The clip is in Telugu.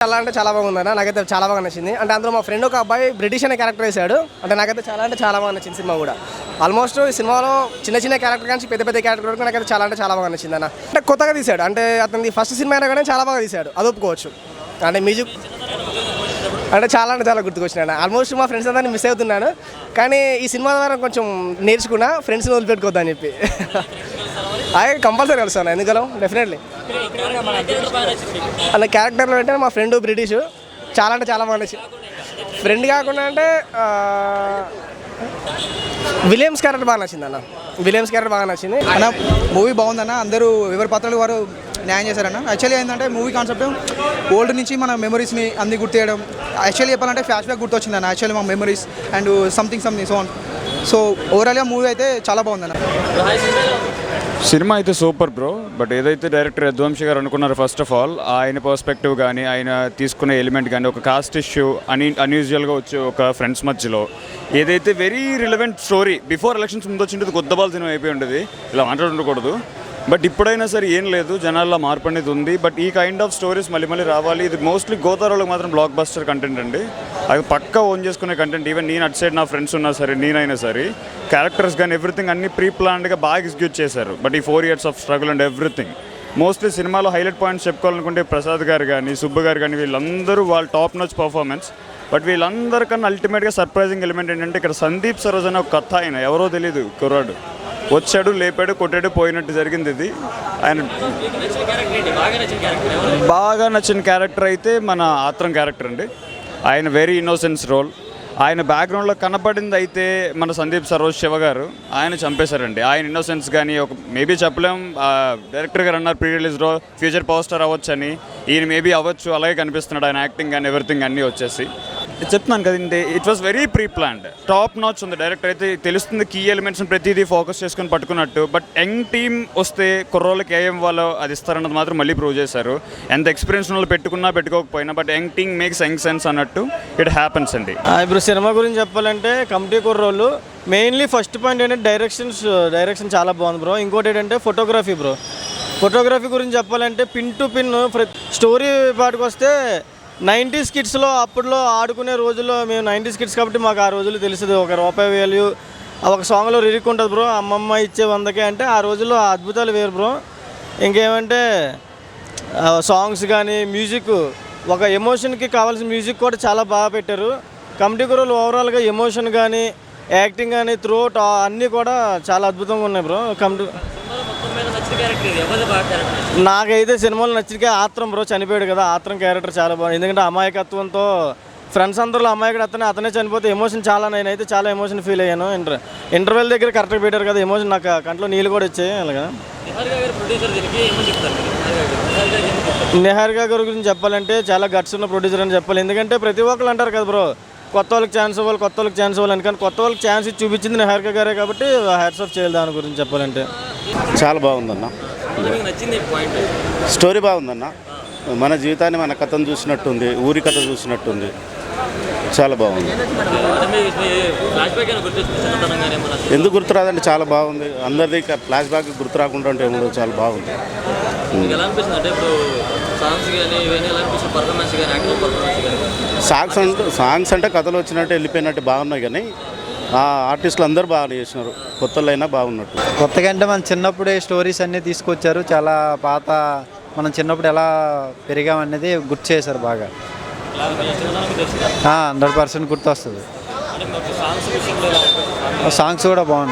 చాలా అంటే చాలా బాగుందన్న, నాకైతే చాలా బాగా నచ్చింది. అంటే అందులో మా ఫ్రెండ్ ఒక అబ్బాయి బ్రిటిష్ అనే క్యారెక్టర్ వేశాడు. అంటే నాకైతే చాలా అంటే చాలా బాగా నచ్చింది సినిమా కూడా. ఆల్మోస్ట్ ఈ సినిమాలో చిన్న చిన్న క్యారెక్టర్ కానీ పెద్ద పెద్ద క్యారెక్టర్ వరకు నాకైతే చాలా అంటే చాలా బాగా నచ్చింది అన్న. అంటే కొత్తగా తీశాడు, అంటే అతని ఫస్ట్ సినిమా అయినా కానీ చాలా బాగా తీశాడు, అది ఒప్పుకోవచ్చు. అంటే మ్యూజిక్ అంటే చాలా గుర్తుకొచ్చినాను. ఆల్మోస్ట్ మా ఫ్రెండ్స్ అందరినీ మిస్ అవుతున్నాను, కానీ ఈ సినిమా ద్వారా కొంచెం నేర్చుకున్నా ఫ్రెండ్స్ని వదిలిపెట్టుకోవద్దని చెప్పి. అదే కంపల్సరీ కలుస్తాను, ఎందుకలో డెఫినెట్లీ. అలా క్యారెక్టర్లో అంటే మా ఫ్రెండ్ బ్రిటిష్ చాలా అంటే చాలా బాగా నచ్చింది. ఫ్రెండ్ కాకుండా అంటే విలియమ్స్ క్యారెక్టర్ బాగా నచ్చింది అన్న. విలియమ్స్ క్యారెక్టర్ బాగా నచ్చింది అన్న. మూవీ బాగుందన్న, అందరూ ఎవరి పాత్రలు వారు న్యాయం చేశారన్న. యాక్చువల్లీ ఏంటంటే మూవీ కాన్సెప్ట్ ఓల్డ్ నుంచి మన మెమరీస్ని అన్ని గుర్తు చేయడం. యాక్చువల్లీ చెప్పాలంటే ఫ్లాష్ బ్యాక్ గుర్తొచ్చిందన్న యాక్చువల్లీ మా memories and something so on. So ఓవరాల్గా మూవీ అయితే చాలా బాగుందన్న. సినిమా అయితే సూపర్ బ్రో. బట్ ఏదైతే డైరెక్టర్ యదువంశీ గారు అనుకున్నారు, ఫస్ట్ ఆఫ్ ఆల్ ఆయన పర్స్పెక్టివ్ కానీ ఆయన తీసుకునే ఎలిమెంట్ కానీ ఒక కాస్ట్ ఇష్యూ అన్యూజువల్గా వచ్చి ఒక ఫ్రెండ్స్ మధ్యలో ఏదైతే very relevant story before elections ముందు వచ్చింది కొత్తబాల్ సినిమా అయిపోయి ఉండేది, ఇలా మాట్లాడుకోకూడదు. బట్ ఇప్పుడైనా సరే ఏం లేదు, జనాల్లో మార్పు అనేది ఉంది. బట్ ఈ కైండ్ ఆఫ్ స్టోరీస్ మళ్ళీ రావాలి. ఇది మోస్ట్లీ గోదావరిలోకి మాత్రం బ్లాక్ బస్టర్ కంటెంట్ అండి. అది పక్కా ఓన్ చేసుకునే కంటెంట్. ఈవెన్ నేను అటు సైడ్ నా ఫ్రెండ్స్ ఉన్నా సరే, నేనైనా సరే, క్యారెక్టర్స్ కానీ ఎవ్రీథింగ్ అన్ని ప్రీ ప్లాన్డ్గా బాగా ఎగ్జిక్యూట్ చేశారు. బట్ ఈ 4 years of struggle and everything mostly సినిమాలో హైలైట్ పాయింట్స్ చెప్పుకోవాలనుకుంటే ప్రసాద్ గారు కానీ సుబ్బు గారు కానీ వీళ్ళందరూ వాళ్ళ టాప్ నోచ్ పర్ఫార్మెన్స్. బట్ వీళ్ళందరికన్నా అల్టిమేట్గా సర్ప్రైజింగ్ ఎలిమెంట్ ఏంటంటే ఇక్కడ సందీప్ సరోజ్ అనే ఒక కథ, ఆయన ఎవరో తెలియదు, కుర్రాడు వచ్చాడు, లేపాడు, కొట్టాడు, పోయినట్టు జరిగింది. ఇది ఆయన బాగా నచ్చిన క్యారెక్టర్ అయితే మన ఆత్రం క్యారెక్టర్ అండి. ఆయన వెరీ ఇన్నోసెన్స్ రోల్. ఆయన బ్యాక్గ్రౌండ్లో కనపడింది అయితే మన సందీప్ సరోజ్ శివ గారు, ఆయన చంపేశారండి. ఆయన ఇన్నోసెన్స్ కానీ ఒక మేబీ చెప్పలేం. డైరెక్టర్ గారు అన్నారు ప్రీ రిలీజ్లో ఫ్యూచర్ పవర్ స్టార్ అవ్వచ్చు అని, ఈయన మేబీ అవ్వచ్చు, అలాగే కనిపిస్తున్నాడు. ఆయన యాక్టింగ్ కానీ ఎవ్రీథింగ్ అన్నీ వచ్చేసి చెప్తున్నాను కదండి, it was very pre planned, top notch ఉంది. డైరెక్టర్ అయితే తెలుస్తుంది కీ ఎలిమెంట్స్ని ప్రతిదీ ఫోకస్ చేసుకొని పట్టుకున్నట్టు. బట్ యంగ్ టీమ్ వస్తే కుర్రోళ్ళకి ఏం వాళ్ళో అది ఇస్తారన్నది మాత్రం మళ్ళీ ప్రూవ్ చేశారు. ఎంత ఎక్స్పీరియన్స్ వాళ్ళు పెట్టుకున్నా పెట్టుకోకపోయినా, but young team makes young sense అన్నట్టు ఇట్ హ్యాపన్స్ అండి. ఇప్పుడు సినిమా గురించి చెప్పాలంటే committee Kurrollu mainly first point ఏంటంటే డైరెక్షన్ చాలా బాగుంది బ్రో. ఇంకోటి ఏంటంటే ఫోటోగ్రఫీ బ్రో. ఫోటోగ్రఫీ గురించి చెప్పాలంటే పిన్ టు పిన్ స్టోరీ పాటుకు వస్తే 90s కిడ్స్లో అప్పట్లో ఆడుకునే రోజుల్లో మేము 90s కిడ్స్ కాబట్టి మాకు ఆ రోజులు తెలుస్తుంది. ₹1 వాల్యూ ఒక సాంగ్లో లిరిక్ ఉంటుంది బ్రో, అమ్మమ్మ ఇచ్చే 100కే అంటే ఆ రోజుల్లో ఆ అద్భుతాలు వేరు బ్రో. ఇంకేమంటే సాంగ్స్ కానీ మ్యూజిక్, ఒక ఎమోషన్కి కావాల్సిన మ్యూజిక్ కూడా చాలా బాగా పెట్టారు. కమిటీ కుర్రోళ్ళు ఓవరాల్గా ఎమోషన్ కానీ యాక్టింగ్ కానీ త్రూఅవుట్ అన్నీ కూడా చాలా అద్భుతంగా ఉన్నాయి బ్రో. నాకైతే సినిమాలో నచ్చిన ఆత్రం బ్రో, చనిపోయాడు కదా, ఆత్రం క్యారెక్టర్ చాలా బాగుంది. ఎందుకంటే అమాయకత్వంతో ఫ్రెండ్స్ అందరిలో అమాయకుడు అతనే చనిపోతే ఎమోషన్ చాలా, నేనైతే చాలా ఎమోషన్ ఫీల్ అయ్యాను. ఇంటర్వెల్ దగ్గర కరెక్ట్గా పెట్టారు కదా, ఎమోషన్ నాకు కంట్లో నీళ్ళు కూడా వచ్చాయి. అలాగా నిహారిక గారి గురించి చెప్పాలంటే చాలా గట్స్ ఉన్న ప్రొడ్యూసర్ అని చెప్పాలి. ఎందుకంటే ప్రతి ఒక్కరు అంటారు కదా బ్రో, కొత్త వాళ్ళకి ఛాన్స్ ఇవ్వాలి అని, కానీ కొత్త వాళ్ళకి ఛాన్స్ ఇచ్చి చూపించింది నిహారిక గారే కాబట్టి హ్యాట్స్ ఆఫ్ చేయాలి దాని గురించి చెప్పాలంటే. చాలా బాగుందన్న, స్టోరీ బాగుందన్న. మన జీవితాన్ని మన కథను చూసినట్టుంది, ఊరి కథ చూసినట్టుంది, చాలా బాగుంది. ఎందుకు గుర్తు రాదండి, చాలా బాగుంది. అందరిది ఫ్లాష్ బ్యాక్ గుర్తు రాకుండా ఉంటే ఏమో చాలా బాగుంది. సాంగ్స్ అంటే కథలు వచ్చినట్టు వెళ్ళిపోయినట్టు బాగున్నాయి, కానీ ఆర్టిస్టులు అందరూ బాగా చేసినారు, కొత్తలు అయినా బాగున్నట్టు. కొత్తగా అంటే మన చిన్నప్పుడే స్టోరీస్ అన్నీ తీసుకొచ్చారు. చాలా పాత మనం చిన్నప్పుడు ఎలా పెరిగామనేది గుర్తు చేశారు బాగా. 100% గుర్తు వస్తుంది. సాంగ్స్ కూడా బాగున్నాయి.